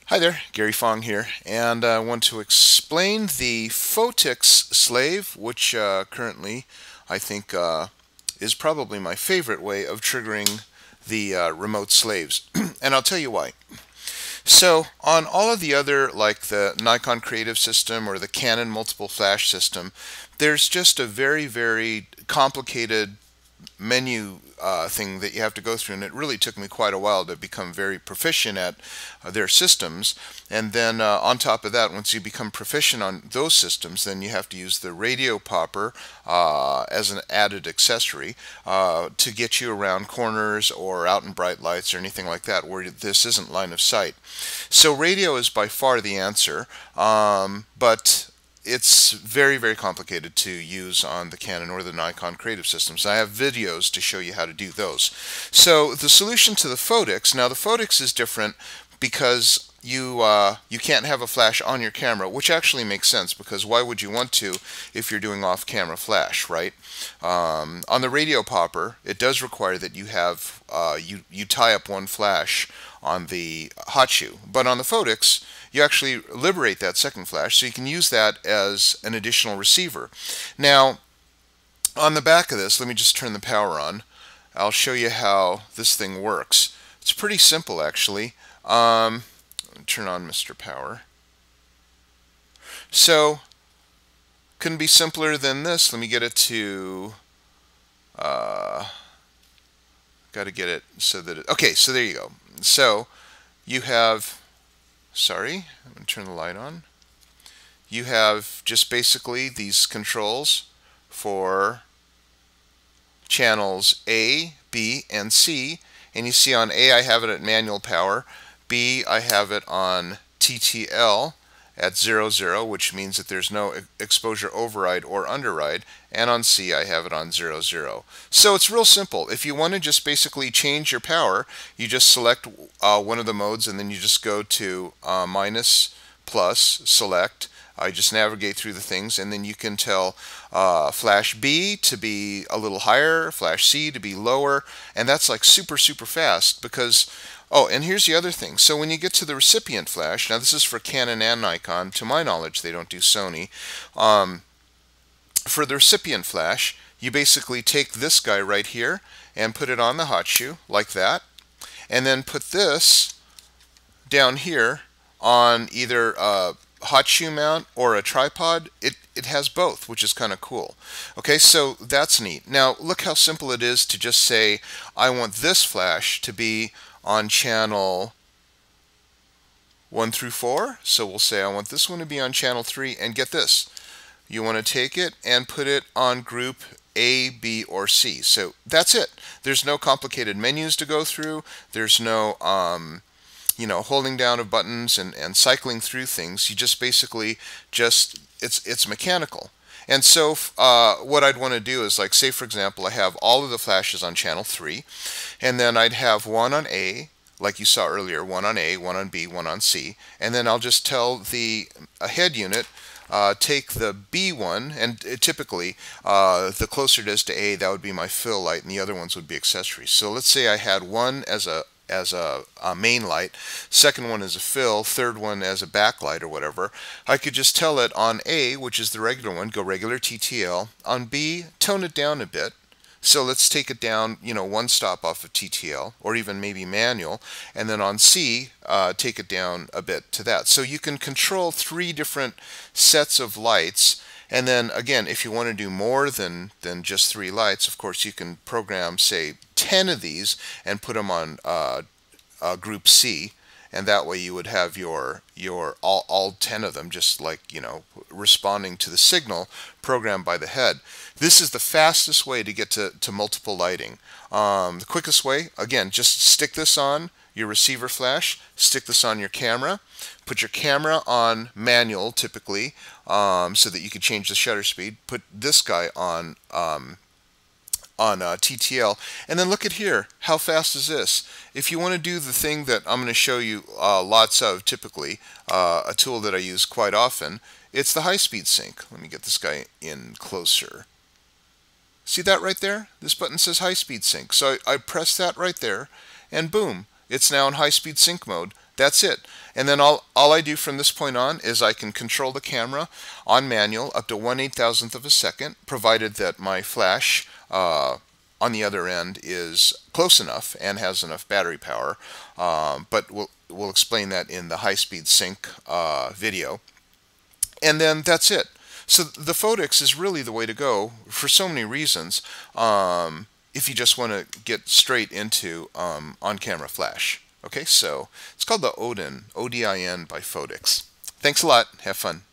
Hi there, Gary Fong here, and I want to explain the Phottix slave, which currently I think is probably my favorite way of triggering the remote slaves, and I'll tell you why. So on all of the other, like the Nikon Creative System or the Canon Multiple Flash System, there's just a very, very complicated menu thing that you have to go through, and it really took me quite a while to become very proficient at their systems. And then on top of that, once you become proficient on those systems, then you have to use the radio popper as an added accessory to get you around corners or out in bright lights or anything like that where this isn't line of sight. So radio is by far the answer, but it's very, very complicated to use on the Canon or the Nikon Creative Systems. I have videos to show you how to do those. So the solution to the Phottix, now the Phottix is different because you can't have a flash on your camera, which actually makes sense because why would you want to if you're doing off-camera flash, right? On the radio popper, it does require that you have you tie up one flash on the hot shoe, but on the Phottix you actually liberate that second flash, so you can use that as an additional receiver. Now, on the back of this, let me just turn the power on. I'll show you how this thing works. It's pretty simple, actually. Turn on Mr. Power. So, couldn't be simpler than this. Let me get it to... got to get it so that it... Okay, so there you go. So, you have... Sorry, I'm going to turn the light on. You have just basically these controls for channels A, B, and C. And you see on A I have it at manual power. B I have it on TTL at 00, which means that there's no exposure override or underride. And on C I have it on 00. So it's real simple. If you want to just basically change your power, you just select one of the modes and then you just go to minus, plus, select. I just navigate through the things, and then you can tell flash B to be a little higher, flash C to be lower, and that's like super, super fast because... Oh, and here's the other thing. So when you get to the recipient flash, now this is for Canon and Nikon. To my knowledge, they don't do Sony. For the recipient flash, you basically take this guy right here and put it on the hot shoe like that, and then put this down here on either a hot shoe mount or a tripod. It has both, which is kind of cool. Okay, so that's neat. Now look how simple it is to just say I want this flash to be on channel 1 through 4. So we'll say I want this one to be on channel 3, and get this. You want to take it and put it on group A, B, or C. So that's it. There's no complicated menus to go through. There's no holding down of buttons and cycling through things. You just basically it's mechanical. And so what I'd want to do is, like, say for example, I have all of the flashes on channel 3, and then I'd have one on A, like you saw earlier, one on A, one on B, one on C, and then I'll just tell the head unit, take the B one, and typically the closer it is to A, that would be my fill light, and the other ones would be accessories. So let's say I had one as a main light, second one as a fill, third one as a backlight or whatever. I could just tell it on A, which is the regular one, go regular TTL. On B, tone it down a bit. So let's take it down, one stop off of TTL, or even maybe manual. And then on C, take it down a bit to that. So you can control 3 different sets of lights. And then again, if you want to do more than just 3 lights, of course you can program, say, 10 of these and put them on group C, and that way you would have your all 10 of them just like, responding to the signal programmed by the head. This is the fastest way to get to multiple lighting. The quickest way, again, just stick this on your receiver flash, stick this on your camera, put your camera on manual typically, so that you can change the shutter speed, put this guy on TTL, and then look at here. How fast is this? If you want to do the thing that I'm going to show you lots of typically, a tool that I use quite often, it's the high-speed sync. Let me get this guy in closer. See that right there? This button says high-speed sync. So I press that right there, and boom, it's now in high-speed sync mode. That's it. And then all I do from this point on is I can control the camera on manual up to 1/8,000th of a second, provided that my flash on the other end is close enough and has enough battery power. But we'll explain that in the high-speed sync video. And then that's it. So the Phottix is really the way to go for so many reasons, if you just want to get straight into on-camera flash. Okay, so it's called the Odin, Odin by Phottix. Thanks a lot. Have fun.